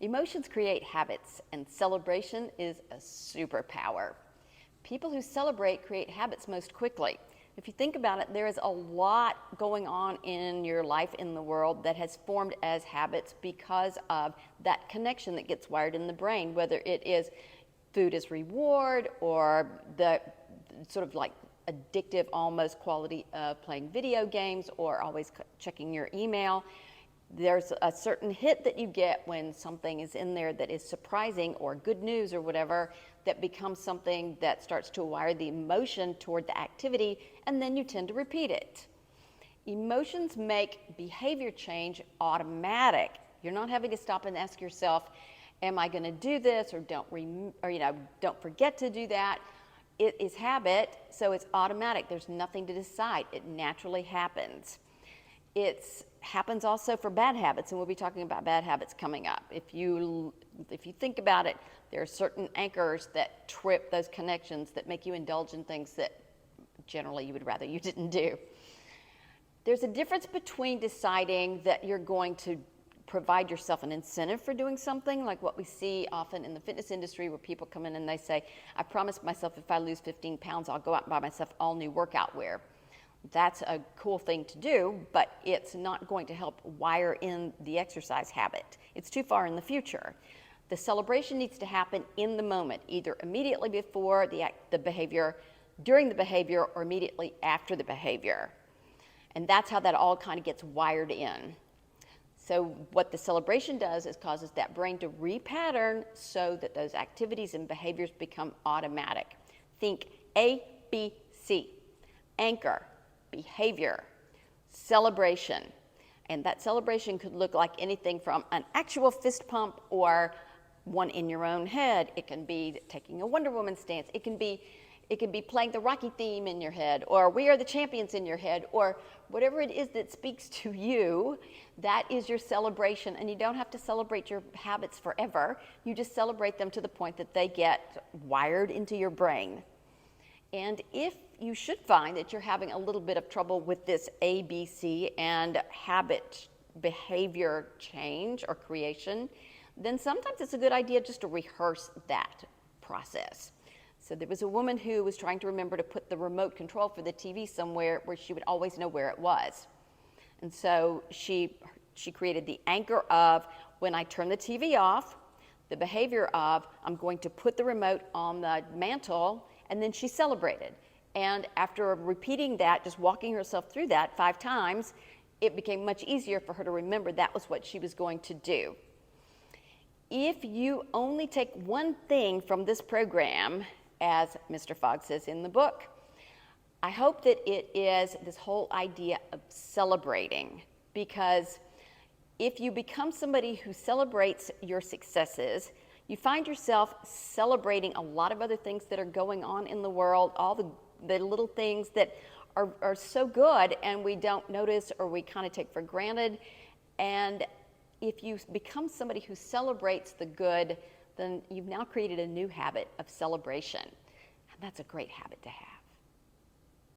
Emotions create habits, and celebration is a superpower. People who celebrate create habits most quickly. If you think about it, there is a lot going on in your life, in the world, that has formed as habits because of that connection that gets wired in the brain, whether it is food as reward or the sort of like addictive almost quality of playing video games or always checking your email. There's a certain hit that you get when something is in there that is surprising or good news or whatever, that becomes something that starts to wire the emotion toward the activity, and then you tend to repeat it. Emotions make behavior change automatic. You're not having to stop and ask yourself, am I going to do this, or don't forget to do that. It is habit, so it's automatic. There's nothing to decide. It naturally happens. It happens also for bad habits, and we'll be talking about bad habits coming up. If you think about it, there are certain anchors that trip those connections that make you indulge in things that generally you would rather you didn't do. There's a difference between deciding that you're going to provide yourself an incentive for doing something, like what we see often in the fitness industry, where people come in and they say, I promised myself if I lose 15 pounds, I'll go out and buy myself all new workout wear. That's a cool thing to do, but it's not going to help wire in the exercise habit. It's too far in the future. The celebration needs to happen in the moment, either immediately before the behavior, during the behavior, or immediately after the behavior. And that's how that all kind of gets wired in. So what the celebration does is causes that brain to repattern so that those activities and behaviors become automatic. Think A, B, C. Anchor, behavior, celebration. And that celebration could look like anything from an actual fist pump or one in your own head. It can be taking a Wonder Woman stance. It can be playing the Rocky theme in your head, or We Are the Champions in your head, or whatever it is that speaks to you. That is your celebration, and you don't have to celebrate your habits forever. You just celebrate them to the point that they get wired into your brain. And if you should find that you're having a little bit of trouble with this ABC and habit behavior change or creation, then sometimes it's a good idea just to rehearse that process. So there was a woman who was trying to remember to put the remote control for the TV somewhere where she would always know where it was. And so she created the anchor of, when I turn the TV off, the behavior of, I'm going to put the remote on the mantle, and then she celebrated. And after repeating that, just walking herself through that 5 times, it became much easier for her to remember that was what she was going to do. If you only take one thing from this program, as Mr. Fogg says in the book, I hope that it is this whole idea of celebrating. Because if you become somebody who celebrates your successes, you find yourself celebrating a lot of other things that are going on in the world, all the little things that are so good and we don't notice or we kind of take for granted. And if you become somebody who celebrates the good, then you've now created a new habit of celebration. And that's a great habit to have.